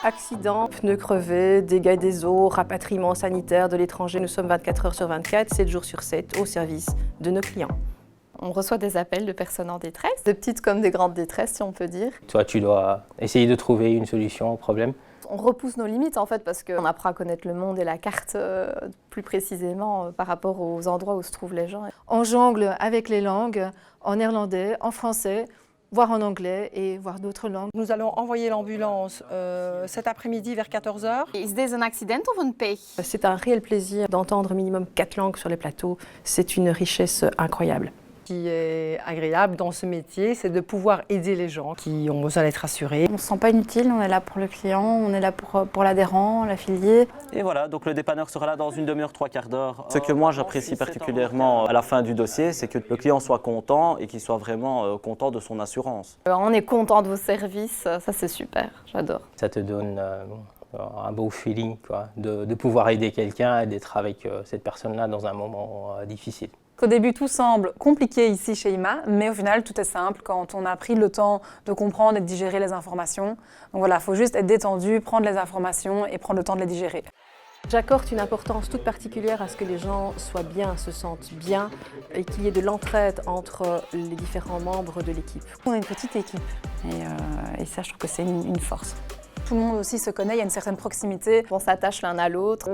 Accidents, pneus crevés, dégâts des eaux, rapatriement sanitaire de l'étranger, nous sommes 24 heures sur 24, 7 jours sur 7 au service de nos clients. On reçoit des appels de personnes en détresse, de petites comme des grandes détresses si on peut dire. Toi, tu dois essayer de trouver une solution au problème. On repousse nos limites en fait parce qu'on apprend à connaître le monde et la carte plus précisément par rapport aux endroits où se trouvent les gens. On jongle avec les langues, en néerlandais, en français, voire en anglais et voire d'autres langues. Nous allons envoyer l'ambulance cet après-midi vers 14 h. Is dit een accident of een pech? C'est un réel plaisir d'entendre minimum 4 langues sur les plateaux. C'est une richesse incroyable. Ce qui est agréable dans ce métier, c'est de pouvoir aider les gens qui ont besoin d'être rassurés. On ne se sent pas inutile, on est là pour le client, on est là pour l'adhérent, l'affilié. Et voilà, donc le dépanneur sera là dans une demi-heure, 3/4 d'heure. Ce que moi j'apprécie particulièrement à la fin du dossier, c'est que le client soit content et qu'il soit vraiment content de son assurance. On est content de vos services, ça c'est super, j'adore. Ça te donne un beau feeling quoi, de pouvoir aider quelqu'un et d'être avec cette personne-là dans un moment difficile. Au début, tout semble compliqué ici chez IMA, mais au final, tout est simple quand on a pris le temps de comprendre et de digérer les informations. Donc voilà, il faut juste être détendu, prendre les informations et prendre le temps de les digérer. J'accorde une importance toute particulière à ce que les gens soient bien, se sentent bien et qu'il y ait de l'entraide entre les différents membres de l'équipe. On est une petite équipe et ça, je trouve que c'est une force. Tout le monde aussi se connaît, il y a une certaine proximité. On s'attache l'un à l'autre.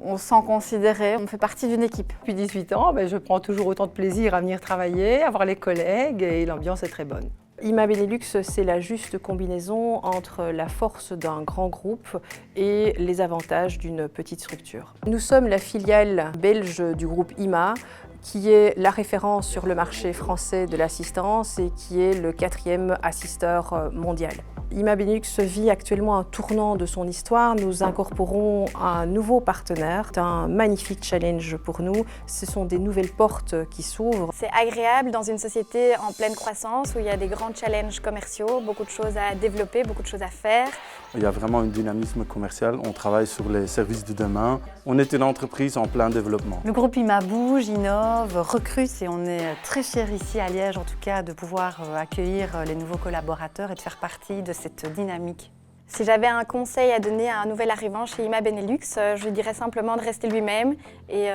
On se sent considéré, on fait partie d'une équipe. Depuis 18 ans, je prends toujours autant de plaisir à venir travailler, à voir les collègues et l'ambiance est très bonne. IMA Benelux, c'est la juste combinaison entre la force d'un grand groupe et les avantages d'une petite structure. Nous sommes la filiale belge du groupe IMA, qui est la référence sur le marché français de l'assistance et qui est le 4e assisteur mondial. IMA Benelux vit actuellement un tournant de son histoire. Nous incorporons un nouveau partenaire. C'est un magnifique challenge pour nous. Ce sont des nouvelles portes qui s'ouvrent. C'est agréable dans une société en pleine croissance où il y a des grands challenges commerciaux, beaucoup de choses à développer, beaucoup de choses à faire. Il y a vraiment un dynamisme commercial. On travaille sur les services de demain. On est une entreprise en plein développement. Le groupe IMA bouge, innove, recrute et on est très fiers ici à Liège en tout cas de pouvoir accueillir les nouveaux collaborateurs et de faire partie de cette dynamique. Si j'avais un conseil à donner à un nouvel arrivant chez IMA Benelux, je lui dirais simplement de rester lui-même et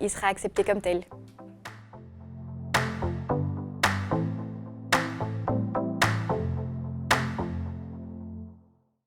il sera accepté comme tel.